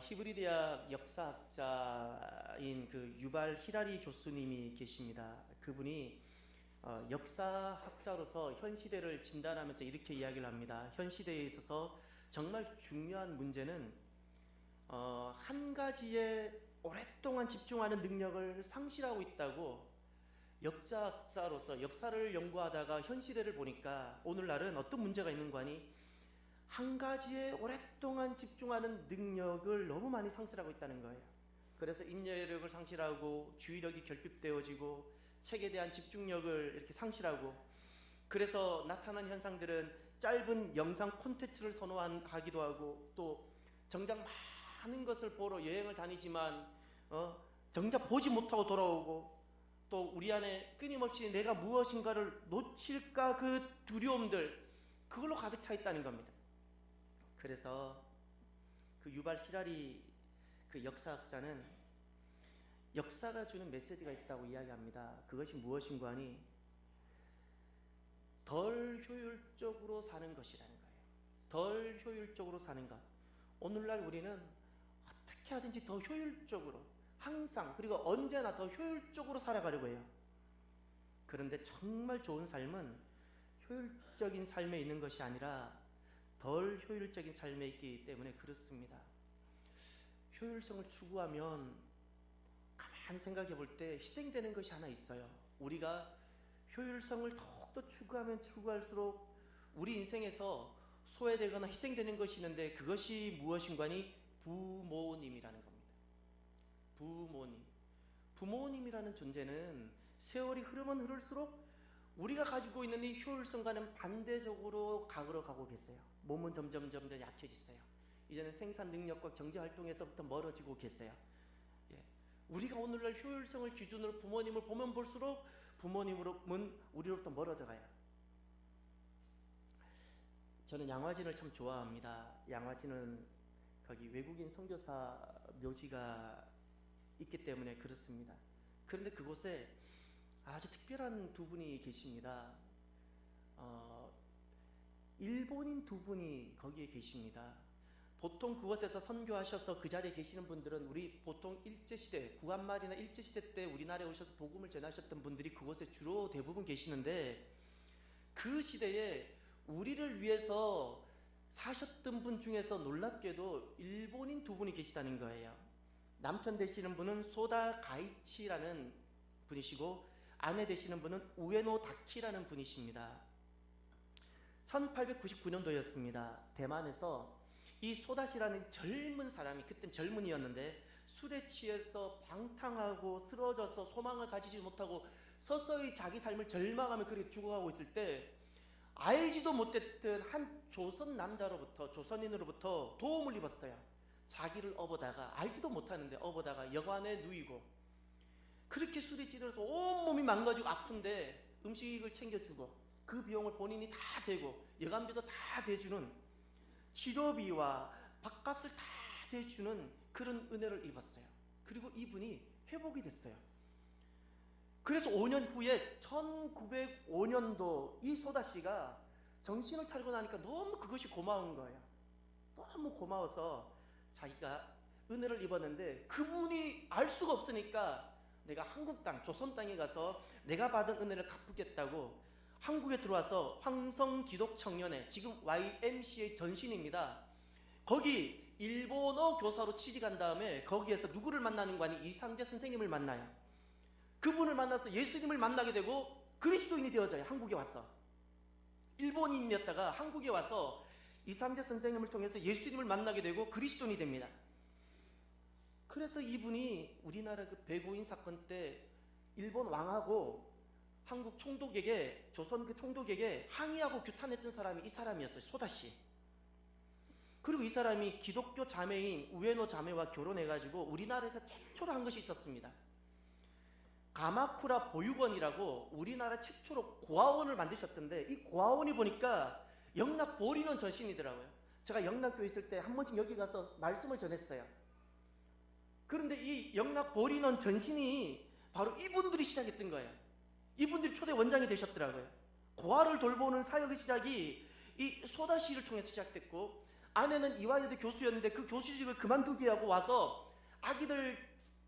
히브리 대학 역사학자인 그 유발 히라리 교수님이 계십니다. 그분이 역사학자로서 현 시대를 진단하면서 이렇게 이야기를 합니다. 현 시대에 있어서 정말 중요한 문제는 한 가지에 오랫동안 집중하는 능력을 상실하고 있다고. 역사학자로서 역사를 연구하다가 현 시대를 보니까 오늘날은 어떤 문제가 있는 거니? 한 가지에 오랫동안 집중하는 능력을 너무 많이 상실하고 있다는 거예요. 그래서 인내력을 상실하고 주의력이 결핍되어지고 책에 대한 집중력을 이렇게 상실하고, 그래서 나타난 현상들은 짧은 영상 콘텐츠를 선호하기도 하고, 또 정작 많은 것을 보러 여행을 다니지만 정작 보지 못하고 돌아오고, 또 우리 안에 끊임없이 내가 무엇인가를 놓칠까 그 두려움들, 그걸로 가득 차 있다는 겁니다. 그래서 그 유발 히라리 그 역사학자는 역사가 주는 메시지가 있다고 이야기합니다. 그것이 무엇인가 하니 덜 효율적으로 사는 것이라는 거예요. 덜 효율적으로 사는 것. 오늘날 우리는 어떻게 하든지 더 효율적으로, 항상, 그리고 언제나 더 효율적으로 살아가려고 해요. 그런데 정말 좋은 삶은 효율적인 삶에 있는 것이 아니라 덜 효율적인 삶에 있기 때문에 그렇습니다. 효율성을 추구하면 가만히 생각해 볼 때 희생되는 것이 하나 있어요. 우리가 효율성을 더욱더 추구하면 추구할수록 우리 인생에서 소외되거나 희생되는 것이 있는데, 그것이 무엇인가니 부모님이라는 겁니다. 부모님이라는 존재는 세월이 흐르면 흐를수록 우리가 가지고 있는 이 효율성과는 반대적으로 가고 계세요. 몸은 점점 약해지세요. 이제는 생산 능력과 경제 활동에서부터 멀어지고 계세요. 우리가 오늘날 효율성을 기준으로 부모님을 보면 볼수록 부모님은 우리로부터 멀어져 가요. 저는 양화진을 참 좋아합니다. 양화진은 거기 외국인 선교사 묘지가 있기 때문에 그렇습니다. 그런데 그곳에 아주 특별한 두 분이 계십니다. 일본인 두 분이 거기에 계십니다. 보통 그곳에서 선교하셔서 그 자리에 계시는 분들은 우리 보통 일제시대, 구한말이나 일제시대 때 우리나라에 오셔서 복음을 전하셨던 분들이 그곳에 주로 대부분 계시는데, 그 시대에 우리를 위해서 사셨던 분 중에서 놀랍게도 일본인 두 분이 계시다는 거예요. 남편 되시는 분은 소다 가이치라는 분이시고, 아내 되시는 분은 우에노 다키라는 분이십니다. 1899년도였습니다. 대만에서 이 소다시라는 젊은 사람이, 그땐 젊은이였는데 술에 취해서 방탕하고 쓰러져서 소망을 가지지 못하고 서서히 자기 삶을 절망하며 그렇게 죽어가고 있을 때, 알지도 못했던 한 조선 남자로부터, 조선인으로부터 도움을 입었어요. 자기를 업어다가, 알지도 못하는데 업어다가 여관에 누이고, 그렇게 술에 찌들어서 온몸이 망가지고 아픈데 음식을 챙겨주고 그 비용을 본인이 다 대고 여간비도 다 대주는, 치료비와 밥값을 다 대주는 그런 은혜를 입었어요. 그리고 이분이 회복이 됐어요. 그래서 5년 후에 1905년도 이 소다씨가 정신을 차리고 나니까 너무 그것이 고마운 거예요. 너무 고마워서 자기가 은혜를 입었는데, 그분이 알 수가 없으니까 내가 한국 땅, 조선 땅에 가서 내가 받은 은혜를 갚겠다고 한국에 들어와서 황성기독청년회, 지금 YMCA 전신입니다. 거기 일본어 교사로 취직한 다음에 거기에서 누구를 만나는 거 아니? 이상재 선생님을 만나요. 그분을 만나서 예수님을 만나게 되고 그리스도인이 되어져요. 한국에 와서 일본인이었다가 한국에 와서 이상재 선생님을 통해서 예수님을 만나게 되고 그리스도인이 됩니다. 그래서 이분이 우리나라 그 배고인 사건 때 일본 왕하고 한국 총독에게, 조선 그 총독에게 항의하고 규탄했던 사람이 이 사람이었어요. 소다씨. 그리고 이 사람이 기독교 자매인 우에노 자매와 결혼해가지고 우리나라에서 최초로 한 것이 있었습니다. 가마쿠라 보육원이라고 우리나라 최초로 고아원을 만드셨던데, 이 고아원이 보니까 영락 보리는 전신이더라고요. 제가 영락교회 있을 때 한 번씩 여기 가서 말씀을 전했어요. 그런데 이 영락 보리는 전신이 바로 이분들이 시작했던 거예요. 이분들이 초대 원장이 되셨더라고요. 고아를 돌보는 사역의 시작이 이 소다시를 통해서 시작됐고, 아내는 이화여대 교수였는데 그 교수직을 그만두게 하고 와서 아기들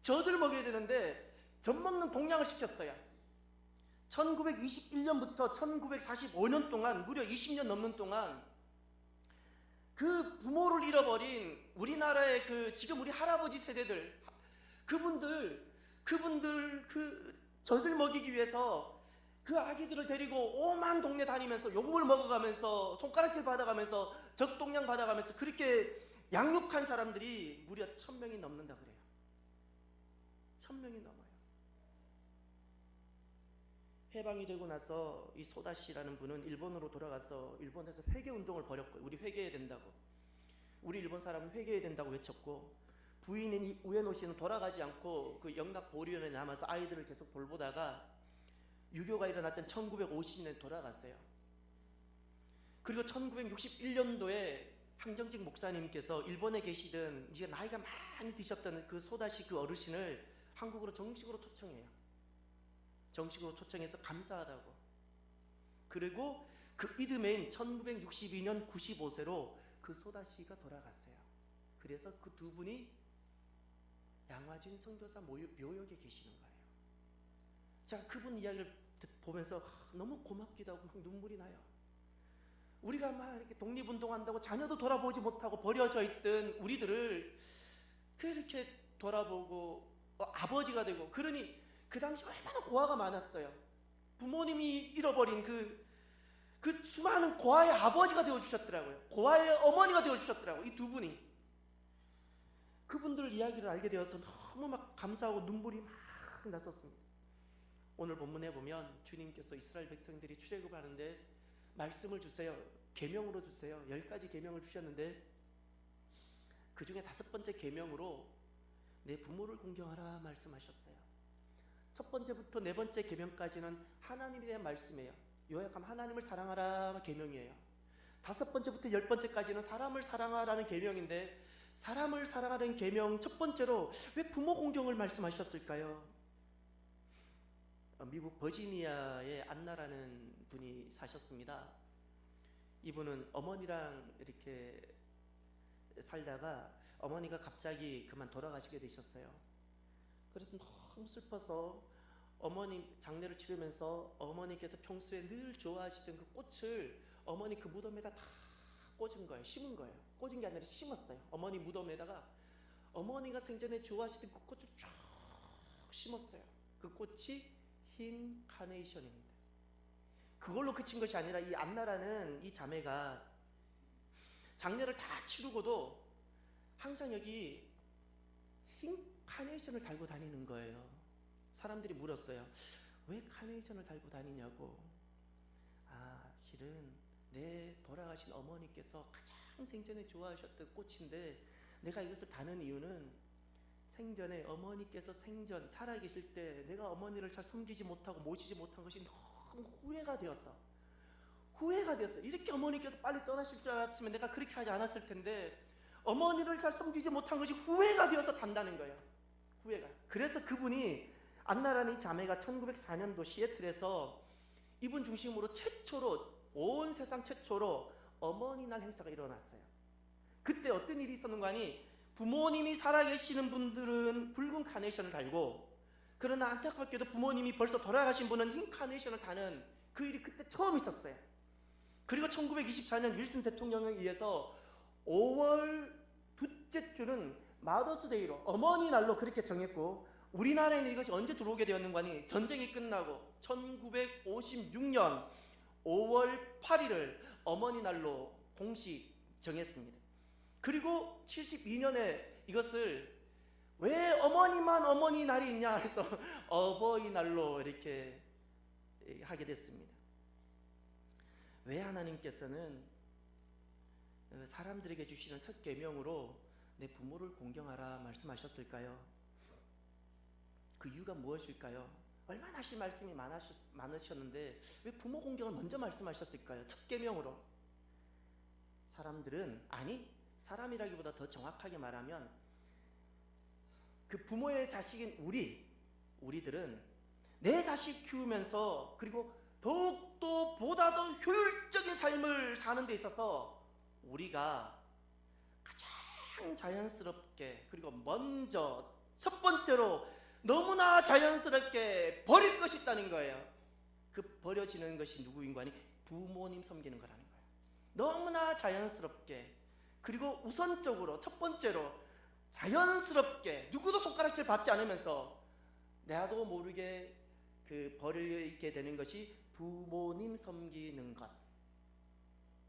젖을 먹여야 되는데 젖 먹는 동양을 시켰어요. 1921년부터 1945년 동안 무려 20년 넘는 동안 그 부모를 잃어버린 우리나라의 그 지금 우리 할아버지 세대들 그분들 그 젖을 먹이기 위해서 그 아기들을 데리고 오만 동네 다니면서 욕물 먹어가면서 손가락질 받아가면서 적동량 받아가면서 그렇게 양육한 사람들이 무려 1000명이 넘는다 그래요. 1000명이 넘어요. 해방이 되고 나서 이 소다 씨라는 분은 일본으로 돌아가서 일본에서 회개 운동을 벌였고요. 우리 회개해야 된다고. 우리 일본 사람은 회개해야 된다고 외쳤고, 부인인 이 우에노 씨는 돌아가지 않고 그 영락 보리원에 남아서 아이들을 계속 돌보다가 유교가 일어났던 1950년에 돌아갔어요. 그리고 1961년도에 항정직 목사님께서 일본에 계시던 이제 나이가 많이 드셨던 그 소다시 그 어르신을 한국으로 정식으로 초청해요. 정식으로 초청해서 감사하다고. 그리고 그 이듬해인 1962년 95세로 그 소다시가 돌아갔어요. 그래서 그 두 분이 양화진 선교사 묘역에 계시는 거예요. 자, 그분 이야기를 보면서 너무 고맙기도 하고 막 눈물이 나요. 우리가 막 이렇게 독립운동한다고 자녀도 돌아보지 못하고 버려져 있던 우리들을 그렇게 돌아보고 아버지가 되고, 그러니 그 당시 얼마나 고아가 많았어요. 부모님이 잃어버린 그 수많은 고아의 아버지가 되어주셨더라고요. 고아의 어머니가 되어주셨더라고요. 이 두 분이. 그분들 이야기를 알게 되어서 너무 막 감사하고 눈물이 막 났었습니다. 오늘 본문에 보면 주님께서 이스라엘 백성들이 출애굽을 하는데 말씀을 주세요. 계명으로 주세요. 10가지 계명을 주셨는데 그 중에 5번째 계명으로 내 부모를 공경하라 말씀하셨어요. 첫 번째부터 4번째 계명까지는 하나님에 대한 말씀이에요. 요약하면 하나님을 사랑하라 계명이에요. 5번째부터 10번째까지는 사람을 사랑하라는 계명인데, 사람을 사랑하는 계명 첫 번째로 왜 부모 공경을 말씀하셨을까요? 미국 버지니아에 안나라는 분이 사셨습니다. 이분은 어머니랑 이렇게 살다가 어머니가 갑자기 그만 돌아가시게 되셨어요. 그래서 너무 슬퍼서 어머니 장례를 치르면서 어머니께서 평소에 늘 좋아하시던 그 꽃을 어머니 그 무덤에다 다 꽂은 거예요. 심은 거예요. 꽂은 게 아니라 심었어요. 어머니 무덤에다가 어머니가 생전에 좋아하시던 그 꽃을 쫙 심었어요. 그 꽃이 흰 카네이션입니다. 그걸로 그친 것이 아니라 이 안나라는 이 자매가 장례를 다 치르고도 항상 여기 흰 카네이션을 달고 다니는 거예요. 사람들이 물었어요. 왜 카네이션을 달고 다니냐고. 아, 실은 내 돌아가신 어머니께서 가장 생전에 좋아하셨던 꽃인데 내가 이것을 다는 이유는 생전에 어머니께서 생전 살아계실 때 내가 어머니를 잘 섬기지 못하고 모시지 못한 것이 너무 후회가 되었어. 이렇게 어머니께서 빨리 떠나실 줄 알았으면 내가 그렇게 하지 않았을 텐데 어머니를 잘 섬기지 못한 것이 후회가 되어서 단다는 거예요. 후회가. 그래서 그분이 안나라는 이 자매가 1904년도 시애틀에서 이분 중심으로 최초로, 온 세상 최초로 어머니날 행사가 일어났어요. 그때 어떤 일이 있었는가 하니 부모님이 살아계시는 분들은 붉은 카네이션을 달고, 그러나 안타깝게도 부모님이 벌써 돌아가신 분은 흰 카네이션을 다는 그 일이 그때 처음 있었어요. 그리고 1924년 윌슨 대통령에 의해서 5월 둘째 주는 마더스데이로, 어머니 날로 그렇게 정했고, 우리나라에는 이것이 언제 들어오게 되었는가 하니 전쟁이 끝나고 1956년 5월 8일을 어머니 날로 공식 정했습니다. 그리고 72년에 이것을 왜 어머니만 어머니 날이 있냐 해서 어버이날로 이렇게 하게 됐습니다. 왜 하나님께서는 사람들에게 주시는 첫 계명으로 내 부모를 공경하라 말씀하셨을까요? 그 이유가 무엇일까요? 얼마나 하실 말씀이 많으셨는데 왜 부모 공경을 먼저 말씀하셨을까요? 첫 계명으로. 사람들은, 아니 사람이라기보다 더 정확하게 말하면 그 부모의 자식인 우리들은 내 자식 키우면서 그리고 더욱더 보다 더 효율적인 삶을 사는 데 있어서 우리가 가장 자연스럽게, 그리고 먼저 첫 번째로 너무나 자연스럽게 버릴 것이 있다는 거예요. 그 버려지는 것이 누구인 거 아니? 부모님 섬기는 거라는 거예요. 너무나 자연스럽게, 그리고 우선적으로 첫 번째로 자연스럽게, 누구도 손가락질 받지 않으면서 나도 모르게 그 버리게 되는 것이 부모님 섬기는 것.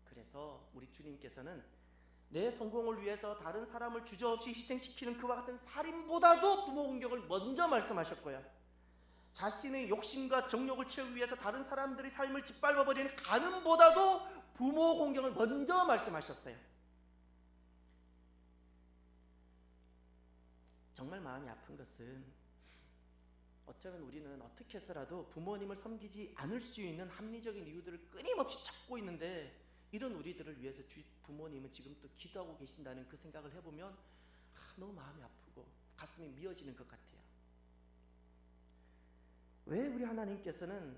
그래서 우리 주님께서는 내 성공을 위해서 다른 사람을 주저없이 희생시키는 그와 같은 살인보다도 부모 공경을 먼저 말씀하셨고요, 자신의 욕심과 정욕을 채우기 위해서 다른 사람들의 삶을 짓밟아버리는 간음보다도 부모 공경을 먼저 말씀하셨어요. 정말 마음이 아픈 것은 어쩌면 우리는 어떻게 해서라도 부모님을 섬기지 않을 수 있는 합리적인 이유들을 끊임없이 찾고 있는데, 이런 우리들을 위해서 부모님은 지금 또 기도하고 계신다는 그 생각을 해보면 너무 마음이 아프고 가슴이 미어지는 것 같아요. 왜 우리 하나님께서는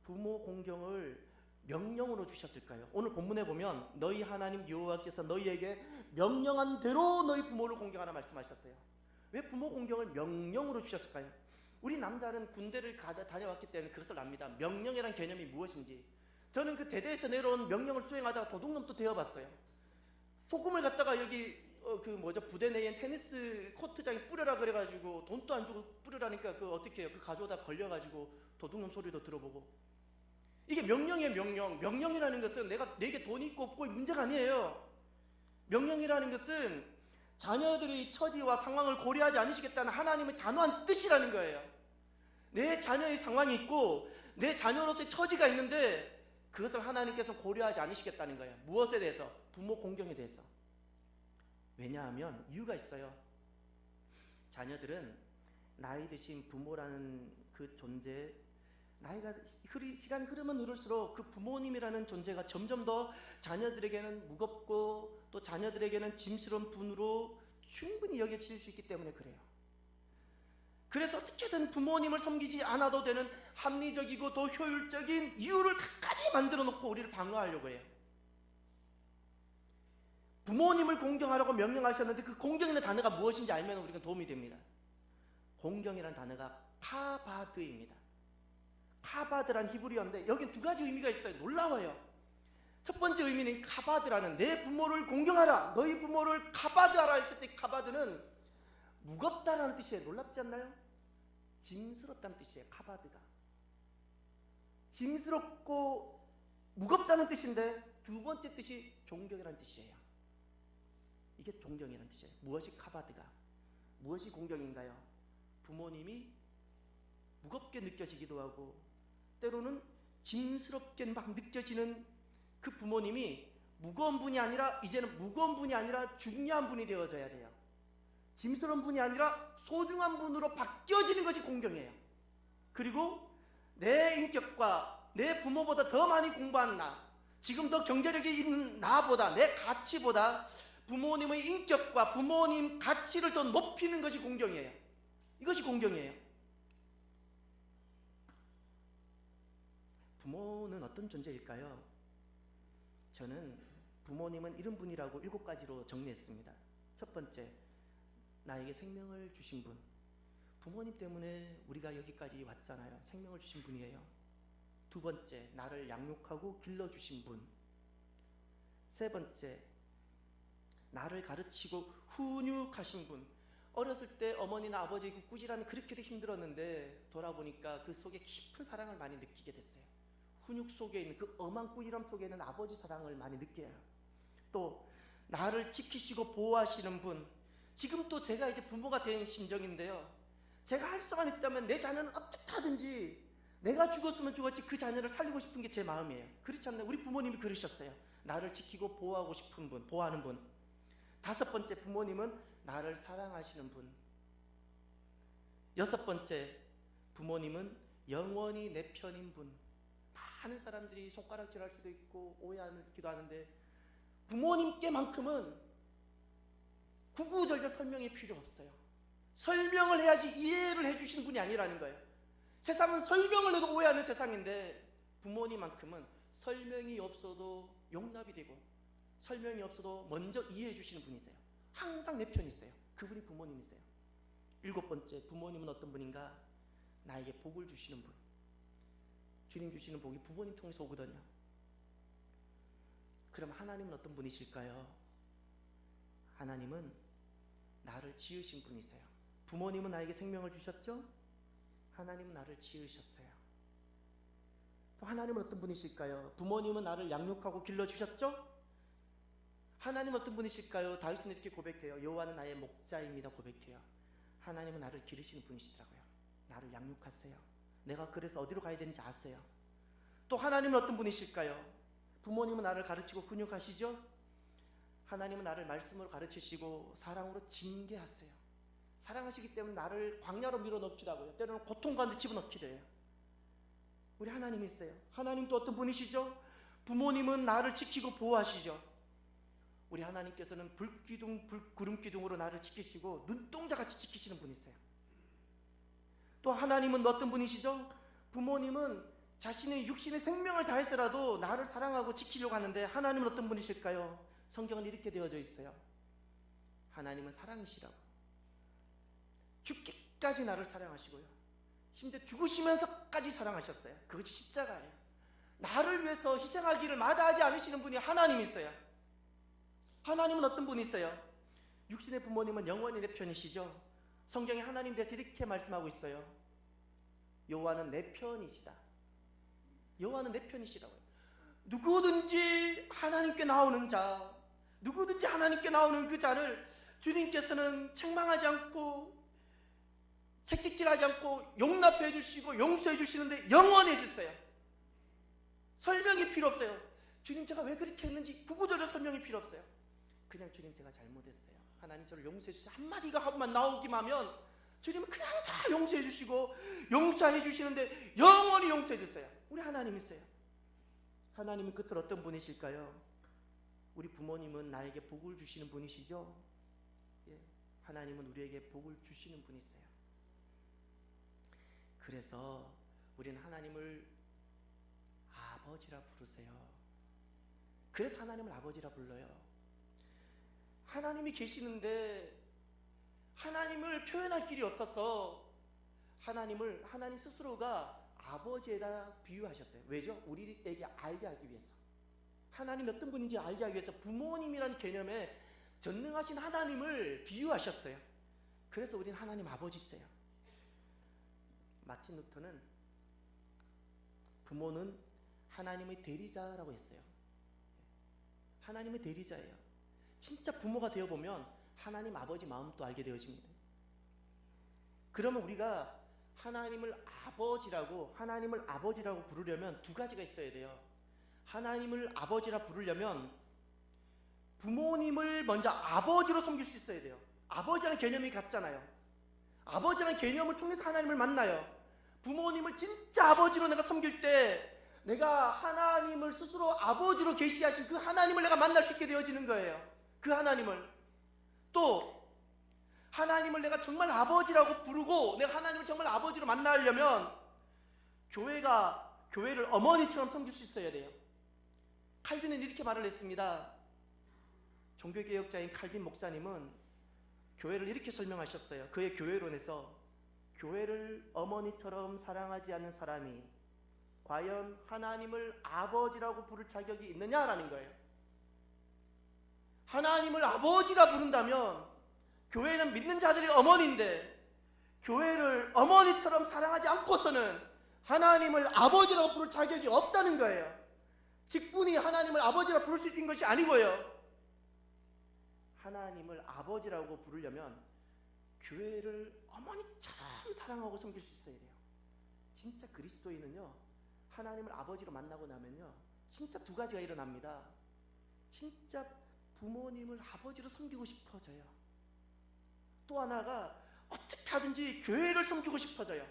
부모 공경을 명령으로 주셨을까요? 오늘 본문에 보면 너희 하나님 여호와께서 너희에게 명령한 대로 너희 부모를 공경하라 말씀하셨어요. 왜 부모 공경을 명령으로 주셨을까요? 우리 남자는 군대를 다녀왔기 때문에 그것을 압니다. 명령이란 개념이 무엇인지. 저는 그 대대에서 내려온 명령을 수행하다가 도둑놈도 되어봤어요. 소금을 갖다가 여기 부대 내에 테니스 코트장에 뿌려라 그래가지고 돈도 안 주고 뿌려라니까 그 어떻게 해요? 그 가져오다 걸려가지고 도둑놈 소리도 들어보고. 이게 명령이에요. 명령이라는 것은 내게 돈이 있고 없고 문제가 아니에요. 명령이라는 것은 자녀들의 처지와 상황을 고려하지 않으시겠다는 하나님의 단호한 뜻이라는 거예요. 내 자녀의 상황이 있고 내 자녀로서의 처지가 있는데 그것을 하나님께서 고려하지 않으시겠다는 거예요. 무엇에 대해서? 부모 공경에 대해서. 왜냐하면 이유가 있어요. 자녀들은 나이 드신 부모라는 그 존재, 시간이 흐르면 흐를수록 그 부모님이라는 존재가 점점 더 자녀들에게는 무겁고 또 자녀들에게는 짐스러운 분으로 충분히 여겨질 수 있기 때문에 그래요. 그래서 어떻게든 부모님을 섬기지 않아도 되는 합리적이고 더 효율적인 이유를 갖가지 만들어 놓고 우리를 방어하려고 해요. 부모님을 공경하라고 명령하셨는데 그 공경이라는 단어가 무엇인지 알면 우리가 도움이 됩니다. 공경이라는 단어가 카바드입니다. 카바드란 히브리어인데 여기 두 가지 의미가 있어요. 놀라워요. 첫 번째 의미는 카바드라는, 내 부모를 공경하라, 너희 부모를 카바드하라 했을 때 카바드는 무겁다라는 뜻이에요. 놀랍지 않나요? 짐스럽다는 뜻이에요. 카바드가 짐스럽고 무겁다는 뜻인데 두 번째 뜻이 존경이라는 뜻이에요. 이게 존경이라는 뜻이에요. 무엇이 카바드가, 무엇이 공경인가요? 부모님이 무겁게 느껴지기도 하고 때로는 짐스럽게 막 느껴지는 그 부모님이 무거운 분이 아니라 이제는 무거운 분이 아니라 중요한 분이 되어져야 돼요. 짐스러운 분이 아니라 소중한 분으로 바뀌어지는 것이 공경이에요. 그리고 내 인격과 내 부모보다 더 많이 공부한 나, 지금 더 경제력이 있는 나보다, 내 가치보다 부모님의 인격과 부모님 가치를 더 높이는 것이 공경이에요. 이것이 공경이에요. 부모는 어떤 존재일까요? 저는 부모님은 이런 분이라고 7가지로 정리했습니다. 첫 번째, 나에게 생명을 주신 분. 부모님 때문에 우리가 여기까지 왔잖아요. 생명을 주신 분이에요. 두 번째, 나를 양육하고 길러주신 분. 세 번째, 나를 가르치고 훈육하신 분. 어렸을 때 어머니나 아버지의 그 꾸지람이 그렇게도 힘들었는데 돌아보니까 그 속에 깊은 사랑을 많이 느끼게 됐어요. 훈육 속에 있는 그 엄한 꾸지람 속에 있는 아버지 사랑을 많이 느껴요. 또 나를 지키시고 보호하시는 분. 지금 또 제가 이제 부모가 된 심정인데요, 제가 할 수만 있다면 내 자녀는 어떻게 하든지 내가 죽었으면 죽었지 그 자녀를 살리고 싶은 게 제 마음이에요. 그렇지 않나요? 우리 부모님이 그러셨어요. 나를 지키고 보호하고 싶은 분, 보호하는 분. 다섯 번째, 부모님은 나를 사랑하시는 분. 여섯 번째, 부모님은 영원히 내 편인 분. 많은 사람들이 손가락질할 수도 있고 오해하기도 하는데 부모님께만큼은 구구절절 설명이 필요 없어요. 설명을 해야지 이해를 해주시는 분이 아니라는 거예요. 세상은 설명을 해도 오해하는 세상인데 부모님만큼은 설명이 없어도 용납이 되고 설명이 없어도 먼저 이해해 주시는 분이세요. 항상 내 편이 있어요. 그분이 부모님이세요. 7번째, 부모님은 어떤 분인가? 나에게 복을 주시는 분. 주님 주시는 복이 부모님 통해서 오거든요. 그럼 하나님은 어떤 분이실까요? 하나님은 나를 지으신 분이세요. 부모님은 나에게 생명을 주셨죠? 하나님은 나를 지으셨어요. 또 하나님은 어떤 분이실까요? 부모님은 나를 양육하고 길러주셨죠? 하나님은 어떤 분이실까요? 다윗은 이렇게 고백해요. 여호와는 나의 목자입니다 고백해요. 하나님은 나를 기르시는 분이시더라고요. 나를 양육하세요. 내가 그래서 어디로 가야 되는지 아세요. 또 하나님은 어떤 분이실까요? 부모님은 나를 가르치고 훈육하시죠? 하나님은 나를 말씀으로 가르치시고 사랑으로 징계하세요. 사랑하시기 때문에 나를 광야로 밀어넣기도 하고요. 때로는 고통 가운데 집어넣기도 해요. 우리 하나님이 있어요. 하나님 또 어떤 분이시죠? 부모님은 나를 지키고 보호하시죠. 우리 하나님께서는 불기둥, 구름기둥으로 나를 지키시고 눈동자같이 지키시는 분이세요. 또 하나님은 어떤 분이시죠? 부모님은 자신의 육신의 생명을 다해서라도 나를 사랑하고 지키려고 하는데 하나님은 어떤 분이실까요? 성경은 이렇게 되어져 있어요. 하나님은 사랑이시라고. 죽기까지 나를 사랑하시고요. 심지어 죽으시면서까지 사랑하셨어요. 그것이 십자가예요. 나를 위해서 희생하기를 마다하지 않으시는 분이 하나님이세요. 하나님은 어떤 분이세요? 육신의 부모님은 영원히 내 편이시죠. 성경에 하나님 대해서 이렇게 말씀하고 있어요. 여호와는 내 편이시다. 여호와는 내 편이시라고요. 누구든지 하나님께 나오는 자, 누구든지 하나님께 나오는 그 자를 주님께서는 책망하지 않고 책찍질하지 않고 용납해 주시고 용서해 주시는데 영원히 해주세요. 설명이 필요 없어요. 주님 제가 왜 그렇게 했는지 구구절절 설명이 필요 없어요. 그냥 주님 제가 잘못했어요. 하나님 저를 용서해 주세요. 한마디가 하고만 나오기만 하면 주님은 그냥 다 용서해 주시고 용서해 주시는데 영원히 용서해 주세요. 우리 하나님 있어요. 하나님은 끝으로 어떤 분이실까요? 우리 부모님은 나에게 복을 주시는 분이시죠? 예, 하나님은 우리에게 복을 주시는 분이세요. 그래서 우리는 하나님을 아버지라 부르세요. 그래서 하나님을 아버지라 불러요. 하나님이 계시는데 하나님을 표현할 길이 없어서 하나님 스스로가 아버지에다 비유하셨어요. 왜죠? 우리에게 알게 하기 위해서. 하나님이 어떤 분인지 알게 하기 위해서 부모님이라는 개념에 전능하신 하나님을 비유하셨어요. 그래서 우리는 하나님 아버지세요. 마틴 루터는 부모는 하나님의 대리자라고 했어요. 하나님의 대리자예요. 진짜 부모가 되어보면 하나님 아버지 마음도 알게 되어집니다. 그러면 우리가 하나님을 아버지라고 부르려면 두 가지가 있어야 돼요. 하나님을 아버지라 부르려면 부모님을 먼저 아버지로 섬길 수 있어야 돼요. 아버지라는 개념이 같잖아요. 아버지라는 개념을 통해서 하나님을 만나요. 부모님을 진짜 아버지로 내가 섬길 때 내가 하나님을 스스로 아버지로 계시하신 그 하나님을 내가 만날 수 있게 되어지는 거예요. 그 하나님을. 또 하나님을 내가 정말 아버지라고 부르고 내가 하나님을 정말 아버지로 만나려면 교회를 어머니처럼 섬길 수 있어야 돼요. 칼빈은 이렇게 말을 했습니다. 종교개혁자인 칼빈 목사님은 교회를 이렇게 설명하셨어요. 그의 교회론에서 교회를 어머니처럼 사랑하지 않는 사람이 과연 하나님을 아버지라고 부를 자격이 있느냐라는 거예요. 하나님을 아버지라 부른다면 교회는 믿는 자들이 어머니인데 교회를 어머니처럼 사랑하지 않고서는 하나님을 아버지라고 부를 자격이 없다는 거예요. 직분이 하나님을 아버지라 부를 수 있는 것이 아니고요. 하나님을 아버지라고 부르려면 교회를 어머니처럼 사랑하고 섬길 수 있어야 돼요. 진짜 그리스도인은요, 하나님을 아버지로 만나고 나면요, 진짜 두 가지가 일어납니다. 진짜 부모님을 아버지로 섬기고 싶어져요. 또 하나가 어떻게 하든지 교회를 섬기고 싶어져요.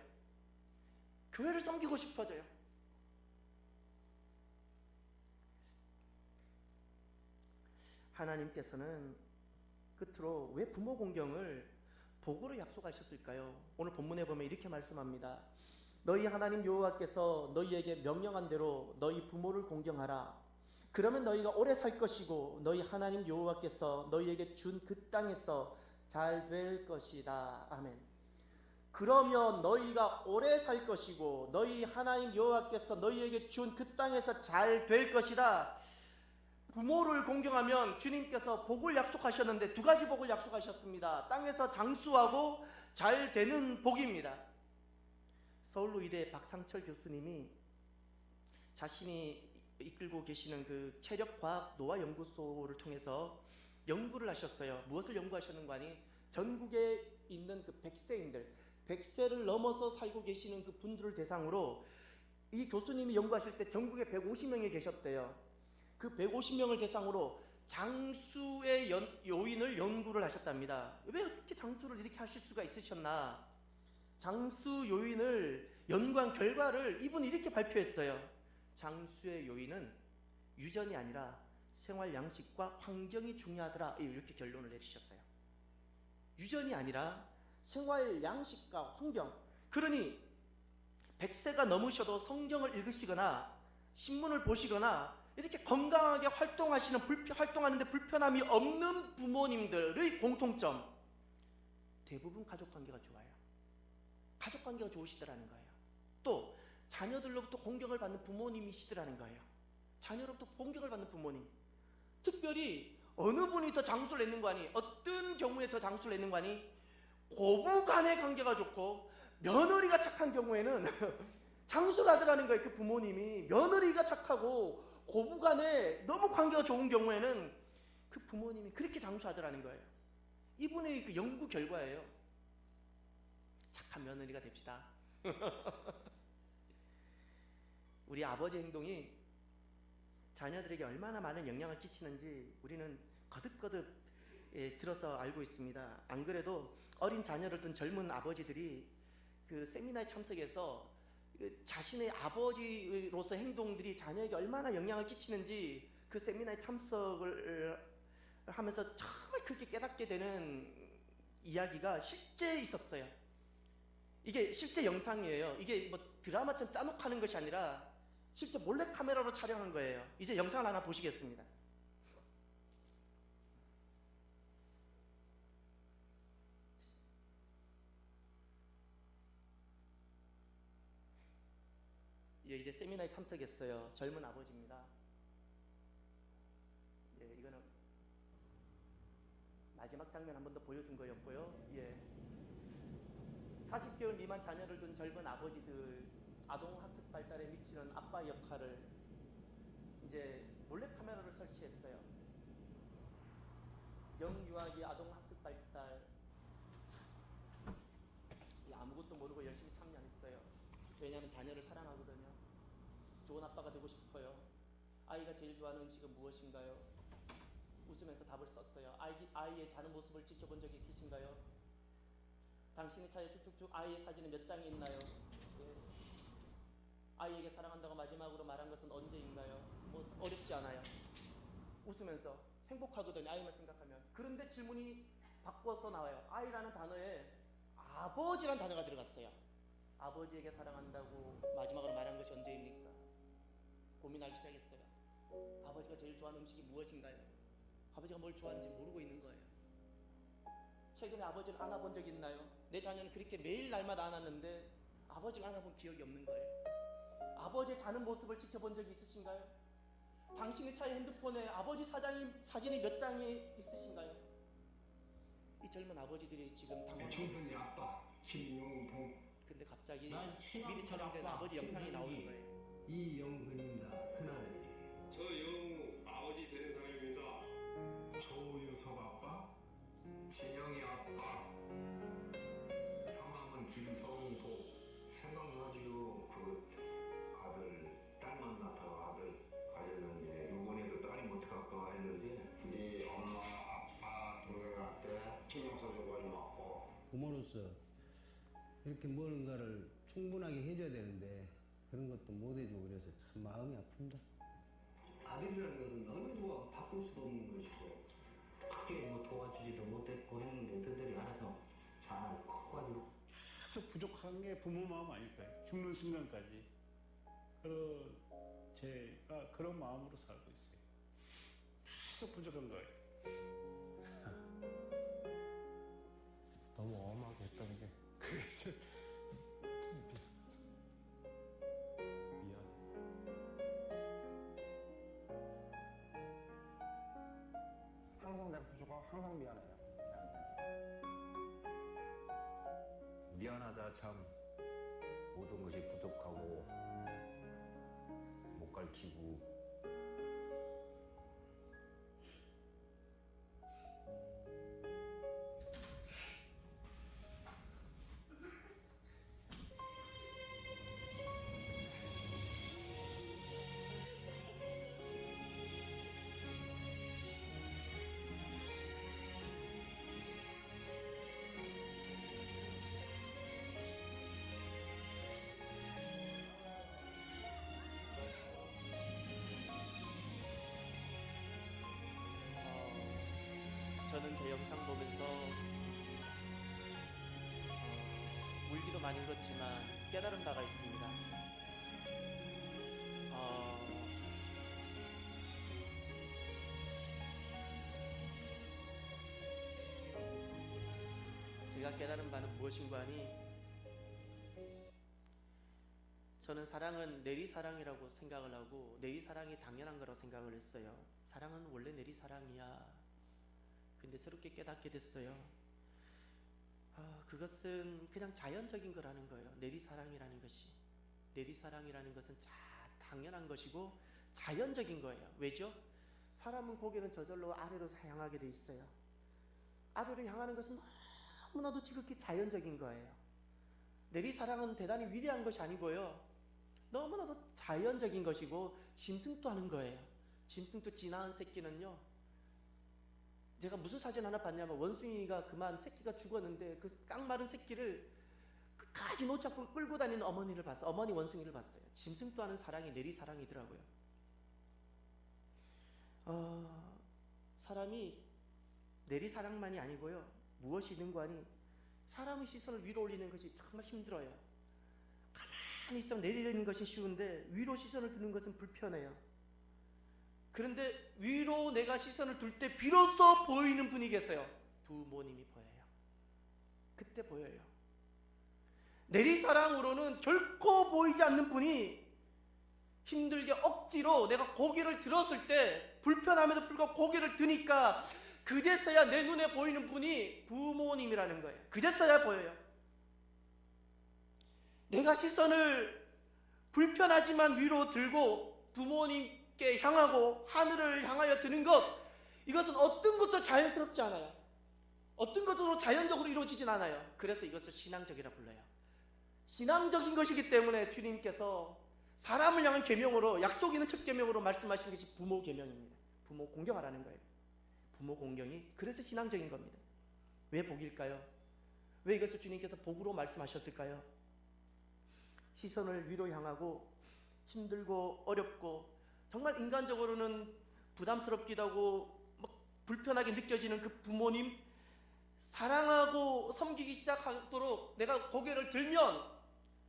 교회를 섬기고 싶어져요. 하나님께서는 끝으로 왜 부모 공경을 복으로 약속하셨을까요? 오늘 본문에 보면 이렇게 말씀합니다. 너희 하나님 여호와께서 너희에게 명령한 대로 너희 부모를 공경하라. 그러면 너희가 오래 살 것이고 너희 하나님 여호와께서 너희에게 준 그 땅에서 잘 될 것이다. 아멘. 그러면 너희가 오래 살 것이고 너희 하나님 여호와께서 너희에게 준 그 땅에서 잘 될 것이다. 부모를 공경하면 주님께서 복을 약속하셨는데 두 가지 복을 약속하셨습니다. 땅에서 장수하고 잘 되는 복입니다. 서울의대 박상철 교수님이 자신이 이끌고 계시는 그 체력과학 노화연구소를 통해서 연구를 하셨어요. 무엇을 연구하셨는가 하니 전국에 있는 그 100세인들, 100세를 넘어서 살고 계시는 그 분들을 대상으로 이 교수님이 연구하실 때 전국에 150명이 계셨대요. 그 150명을 대상으로 장수의 요인을 연구를 하셨답니다. 왜 어떻게 장수를 이렇게 하실 수가 있으셨나? 장수 요인을 연구한 결과를 이분이 이렇게 발표했어요. 장수의 요인은 유전이 아니라 생활 양식과 환경이 중요하더라. 이렇게 결론을 내리셨어요. 유전이 아니라 생활 양식과 환경. 그러니 100세가 넘으셔도 성경을 읽으시거나 신문을 보시거나 이렇게 건강하게 활동하는데 불편함이 없는 부모님들의 공통점, 대부분 가족관계가 좋아요. 가족관계가 좋으시더라는 거예요. 또 자녀들로부터 공격을 받는 부모님이시더라는 거예요. 자녀로부터 공격을 받는 부모님. 특별히 어느 분이 더 장수를 냈는 거 아니? 어떤 경우에 더 장수를 냈는 거 아니? 고부간의 관계가 좋고 며느리가 착한 경우에는 장수를 하더라는 거예요. 그 부모님이 며느리가 착하고 고부간에 너무 관계가 좋은 경우에는 그 부모님이 그렇게 장수하더라는 거예요. 이분의 그 연구 결과예요. 착한 며느리가 됩시다. 우리 아버지 행동이 자녀들에게 얼마나 많은 영향을 끼치는지 우리는 거듭거듭 들어서 알고 있습니다. 안 그래도 어린 자녀를 둔 젊은 아버지들이 그 세미나에 참석해서 자신의 아버지로서 행동들이 자녀에게 얼마나 영향을 끼치는지 그 세미나에 참석을 하면서 정말 그렇게 깨닫게 되는 이야기가 실제 있었어요. 이게 실제 영상이에요. 이게 뭐 드라마처럼 짜놓고 하는 것이 아니라 실제 몰래카메라로 촬영한 거예요. 이제 영상을 하나 보시겠습니다. 예, 이제 세미나에 참석했어요. 젊은 아버지입니다. 예, 이거는 마지막 장면 한 번 더 보여준 거였고요. 예, 40개월 미만 자녀를 둔 젊은 아버지들, 아동 학습 발달에 미치는 아빠 역할을 이제 몰래카메라를 설치했어요. 영유아기 아동 학습 발달, 아무것도 모르고 열심히 참여했어요. 왜냐하면 자녀를 사랑하거든요. 좋은 아빠가 되고 싶어요. 아이가 제일 좋아하는 음식은 무엇인가요? 웃으면서 답을 썼어요. 아이의 자는 모습을 지켜본 적이 있으신가요? 당신의 차에 쭉쭉쭉 아이의 사진은 몇 장이 있나요? 네. 아이에게 사랑한다고 마지막으로 말한 것은 언제인가요? 뭐 어렵지 않아요. 웃으면서 행복하거든요. 아이만 생각하면. 그런데 질문이 바꿔서 나와요. 아이라는 단어에 아버지란 단어가 들어갔어요. 아버지에게 사랑한다고 마지막으로 말한 것이 언제입니까? 고민하기 시작했어요. 아버지가 제일 좋아하는 음식이 무엇인가요? 아버지가 뭘 좋아하는지 모르고 있는 거예요. 최근에 아버지를 안아본 적이 있나요? 내 자녀는 그렇게 매일 날마다 안았는데 아버지를 안아본 기억이 없는 거예요. 아버지의 자는 모습을 지켜본 적이 있으신가요? 당신의 차의 핸드폰에 아버지 사진이 몇 장이 있으신가요? 이 젊은 아버지들이 지금 당황하고 청소년 있어요. 아빠 김용봉. 근데 갑자기 미리 촬영된 아버지 영상이 나오는 거예요. 이영근입니다. 그날 저 영우 아버지 되는 사람입니다. 조유석 아빠, 진영이 아빠 성함은 김성도. 생각나지요. 그 아들 딸 만나서 아들 가졌는데 요번에도 딸이 못 갈까 했는데 네 엄마 아빠 돌아갈 때 신경써주고 얼마고 부모로서 이렇게 뭔가를 충분하게 해줘야 되는데 그런 것도 못 해주고 그래서 참 마음이 아픕니다. 아들이라는 것은 어느 누가 바꿀 수도 없는 것이고 크게 뭐 도와주지도 못했고 했는데 그들이 알아서 잘 커가지고 계속 부족한 게 부모 마음 아닐까요? 죽는 순간까지. 제가 그런 마음으로 살고 있어요. 계속 부족한 거예요. 너무 엄하게 했던 게 그래서 미안해. 항상 내가 부족하고 항상 미안해요. 미안하다 참. 모든 것이 부족하고 못 가르치고 저는 제 영상 보면서 울기도 많이 울었지만 깨달은 바가 있습니다. 제가 깨달은 바는 무엇인가 하니, 저는 사랑은 내리사랑이라고 생각을 하고 내리사랑이 당연한 거라고 생각을 했어요. 사랑은 원래 내리사랑이야. 근데 새롭게 깨닫게 됐어요. 그것은 그냥 자연적인 거라는 거예요. 내리사랑이라는 것이. 내리사랑이라는 것은 당연한 것이고 자연적인 거예요. 왜죠? 사람은 고개는 저절로 아래로 향하게 돼 있어요. 아래로 향하는 것은 너무나도 지극히 자연적인 거예요. 내리사랑은 대단히 위대한 것이 아니고요. 너무나도 자연적인 것이고 짐승도 하는 거예요. 짐승도 쥐나은 새끼는요, 제가 무슨 사진 하나 봤냐면 원숭이가 그만 새끼가 죽었는데 그 깡마른 새끼를 끝까지 놓지 않고 끌고 다니는 어머니를 봤어요. 어머니 원숭이를 봤어요. 짐승도 하는 사랑이 내리사랑이더라고요. 사람이 내리사랑만이 아니고요, 무엇이 있는가 하니 사람의 시선을 위로 올리는 것이 정말 힘들어요. 가만히 있으면 내리는 것이 쉬운데 위로 시선을 드는 것은 불편해요. 그런데 위로 내가 시선을 둘 때 비로소 보이는 분이 계세요. 부모님이 보여요. 그때 보여요. 내리사랑으로는 결코 보이지 않는 분이 힘들게 억지로 내가 고개를 들었을 때 불편함에도 불구하고 고개를 드니까 그제서야 내 눈에 보이는 분이 부모님이라는 거예요. 그제서야 보여요. 내가 시선을 불편하지만 위로 들고 부모님께 향하고 하늘을 향하여 드는 것, 이것은 어떤 것도 자연스럽지 않아요. 어떤 것도 자연적으로 이루어지진 않아요. 그래서 이것을 신앙적이라 불러요. 신앙적인 것이기 때문에 주님께서 사람을 향한 계명으로, 약속 있는 첫 계명으로 말씀하신 것이 부모 계명입니다. 부모 공경하라는 거예요. 부모 공경이 그래서 신앙적인 겁니다. 왜 복일까요? 왜 이것을 주님께서 복으로 말씀하셨을까요? 시선을 위로 향하고 힘들고 어렵고 정말 인간적으로는 부담스럽기도 하고 불편하게 느껴지는 그 부모님, 사랑하고 섬기기 시작하도록 내가 고개를 들면,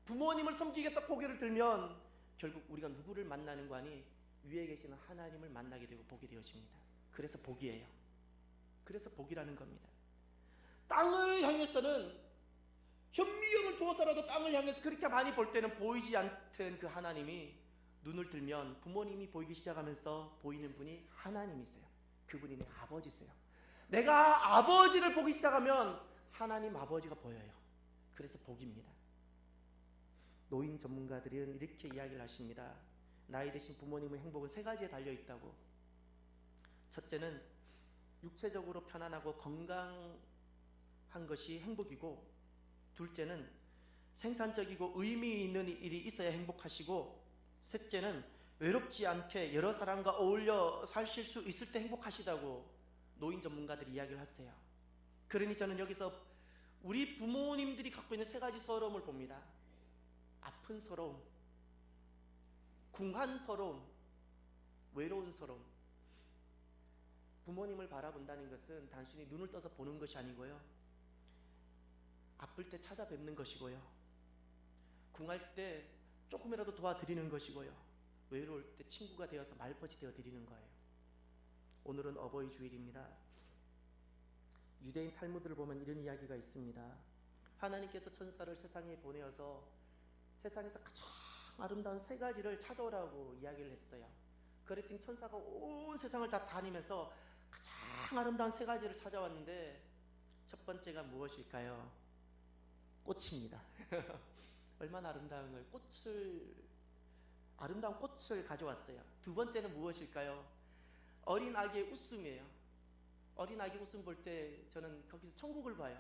부모님을 섬기겠다 고개를 들면 결국 우리가 누구를 만나는 거 아니? 위에 계시는 하나님을 만나게 되고 복이 되어집니다. 그래서 복이에요. 그래서 복이라는 겁니다. 땅을 향해서는 현미경을 두어서라도 땅을 향해서 그렇게 많이 볼 때는 보이지 않던 그 하나님이 눈을 들면 부모님이 보이기 시작하면서 보이는 분이 하나님이세요. 그분이 내 아버지세요. 내가 아버지를 보기 시작하면 하나님 아버지가 보여요. 그래서 복입니다. 노인 전문가들은 이렇게 이야기를 하십니다. 나이 드신 부모님의 행복은 세 가지에 달려있다고. 첫째는 육체적으로 편안하고 건강한 것이 행복이고, 둘째는 생산적이고 의미 있는 일이 있어야 행복하시고, 셋째는 외롭지 않게 여러 사람과 어울려 사실 수 있을 때 행복하시다고 노인 전문가들이 이야기를 하세요. 그러니 저는 여기서 우리 부모님들이 갖고 있는 세 가지 서러움을 봅니다. 아픈 서러움, 궁한 서러움, 외로운 서러움. 부모님을 바라본다는 것은 단순히 눈을 떠서 보는 것이 아니고요, 아플 때 찾아뵙는 것이고요, 궁할 때 조금이라도 도와드리는 것이고요, 외로울 때 친구가 되어서 말벗이 되어 드리는 거예요. 오늘은 어버이 주일입니다. 유대인 탈무드를 보면 이런 이야기가 있습니다. 하나님께서 천사를 세상에 보내어서 세상에서 가장 아름다운 세 가지를 찾아오라고 이야기를 했어요. 그랬더니 천사가 온 세상을 다 다니면서 가장 아름다운 세 가지를 찾아왔는데 첫 번째가 무엇일까요? 꽃입니다. 얼마나 아름다운 거예요. 아름다운 꽃을 가져왔어요. 두 번째는 무엇일까요? 어린 아기의 웃음이에요. 어린 아기 웃음 볼 때 저는 거기서 천국을 봐요.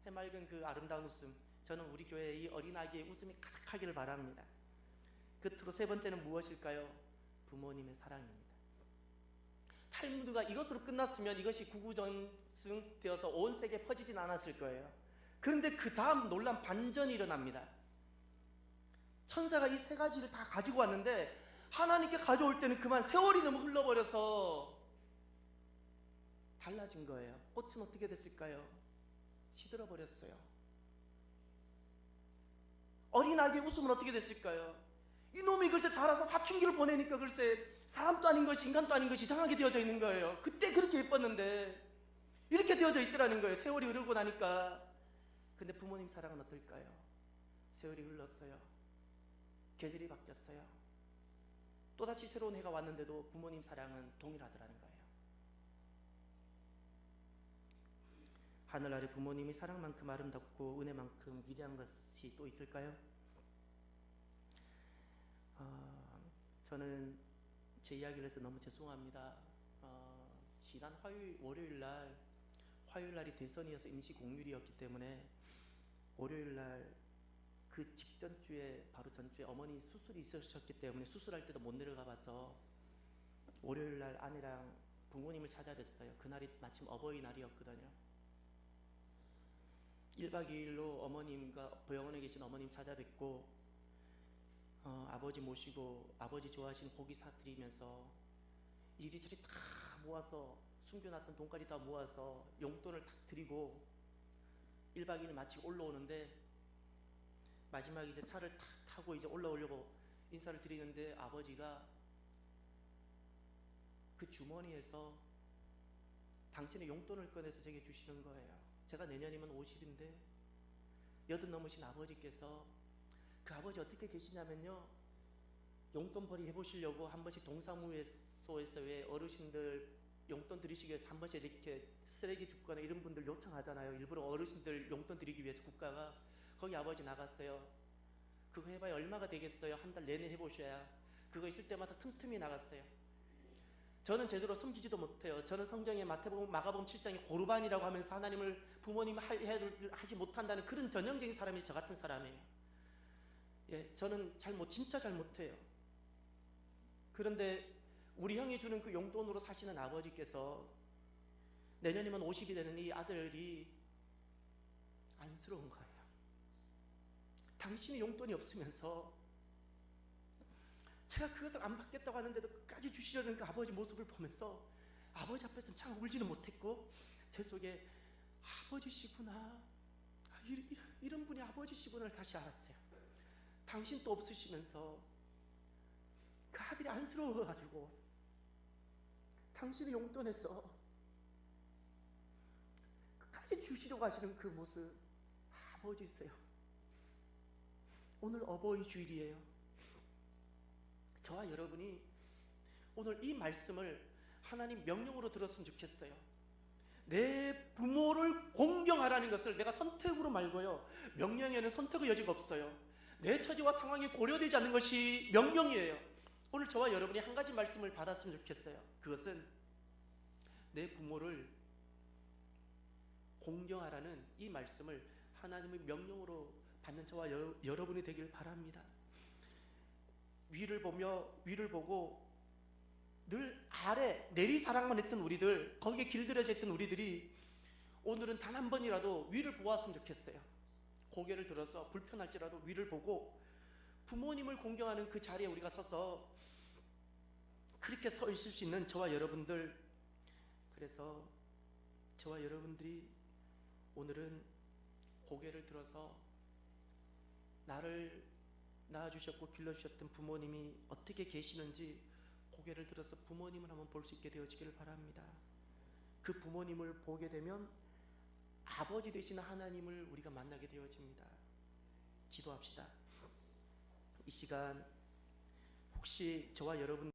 해맑은 그 아름다운 웃음. 저는 우리 교회에 이 어린 아기의 웃음이 가득하기를 바랍니다. 끝으로 세 번째는 무엇일까요? 부모님의 사랑입니다. 탈무드가 이것으로 끝났으면 이것이 구구전승되어서 온 세계에 퍼지진 않았을 거예요. 그런데 그 다음 놀란 반전이 일어납니다. 천사가 이 세 가지를 다 가지고 왔는데 하나님께 가져올 때는 그만 세월이 너무 흘러버려서 달라진 거예요. 꽃은 어떻게 됐을까요? 시들어버렸어요. 어린 아기의 웃음은 어떻게 됐을까요? 이놈이 글쎄 자라서 사춘기를 보내니까 글쎄 사람도 아닌 것이 인간도 아닌 것이 이상하게 되어져 있는 거예요. 그때 그렇게 예뻤는데 이렇게 되어져 있더라는 거예요. 세월이 흐르고 나니까. 근데 부모님 사랑은 어떨까요? 세월이 흘렀어요. 계절이 바뀌었어요. 또다시 새로운 해가 왔는데도 부모님 사랑은 동일하더라는 거예요. 하늘 아래 부모님이 사랑만큼 아름답고 은혜만큼 위대한 것이 또 있을까요? 저는 제 이야기를 해서 너무 죄송합니다. 지난 월요일 날이 대선이어서 임시 공휴일이었기 때문에 월요일 날 그 직전 주에 바로 전주에 어머니 수술이 있으셨기 때문에 수술할 때도 못 내려가 봐서 월요일 날 아내랑 부모님을 찾아뵀어요. 그날이 마침 어버이날이었거든요. 1박 2일로 어머님과 병원에 계신 어머님 찾아뵙고 아버지 모시고 아버지 좋아하시는 고기 사드리면서 이리저리 다 모아서 숨겨놨던 돈까지 다 모아서 용돈을 딱 드리고 1박 2일 마치고 올라오는데 마지막에 이제 차를 탁 타고 이제 올라오려고 인사를 드리는데 아버지가 그 주머니에서 당신의 용돈을 꺼내서 제게 주시는 거예요. 제가 내년이면 50인데 80 넘으신 아버지께서 그 아버지 어떻게 계시냐면요, 용돈벌이 해보시려고 한 번씩 동사무소에서 왜 어르신들 용돈 드리시기 위해서 한 번씩 이렇게 쓰레기 줍거나 이런 분들 요청하잖아요. 일부러 어르신들 용돈 드리기 위해서 국가가. 거기 아버지 나갔어요. 그거 해봐야 얼마가 되겠어요? 한 달 내내 해보셔야. 그거 있을 때마다 틈틈이 나갔어요. 저는 제대로 섬기지도 못해요. 저는 성경에 마가복음 7장에 고르반이라고 하면서 하나님을 부모님 하지 못한다는 그런 전형적인 사람이 저 같은 사람이에요. 예, 저는 진짜 잘 못해요. 그런데 우리 형이 주는 그 용돈으로 사시는 아버지께서 내년이면 50이 되는 이 아들이 안쓰러운 거예요. 당신이 용돈이 없으면서 제가 그것을 안 받겠다고 하는데도 끝까지 주시려는 그 아버지 모습을 보면서 아버지 앞에서는 참 울지는 못했고 제 속에 아버지시구나, 이런 분이 아버지시구나를 다시 알았어요. 당신도 없으시면서 그 아들이 안쓰러워가지고 당신의 용돈에서 끝까지 주시려고 하시는 그 모습, 아버지세요. 오늘 어버이 주일이에요. 저와 여러분이 오늘 이 말씀을 하나님 명령으로 들었으면 좋겠어요. 내 부모를 공경하라는 것을 내가 선택으로 말고요, 명령에는 선택의 여지가 없어요. 내 처지와 상황이 고려되지 않는 것이 명령이에요. 오늘 저와 여러분이 한 가지 말씀을 받았으면 좋겠어요. 그것은 내 부모를 공경하라는 이 말씀을 하나님의 명령으로 받는 저와 여러분이 되길 바랍니다. 위를 보고 늘 아래 내리사랑만 했던 우리들, 거기에 길들여져 있던 우리들이 오늘은 단 한 번이라도 위를 보았으면 좋겠어요. 고개를 들어서 불편할지라도 위를 보고 부모님을 공경하는 그 자리에 우리가 서서 그렇게 서 있을 수 있는 저와 여러분들, 그래서 저와 여러분들이 오늘은 고개를 들어서 나를 낳아주셨고 길러주셨던 부모님이 어떻게 계시는지 고개를 들어서 부모님을 한번 볼 수 있게 되어지기를 바랍니다. 그 부모님을 보게 되면 아버지 되시는 하나님을 우리가 만나게 되어집니다. 기도합시다. 이 시간 혹시 저와 여러분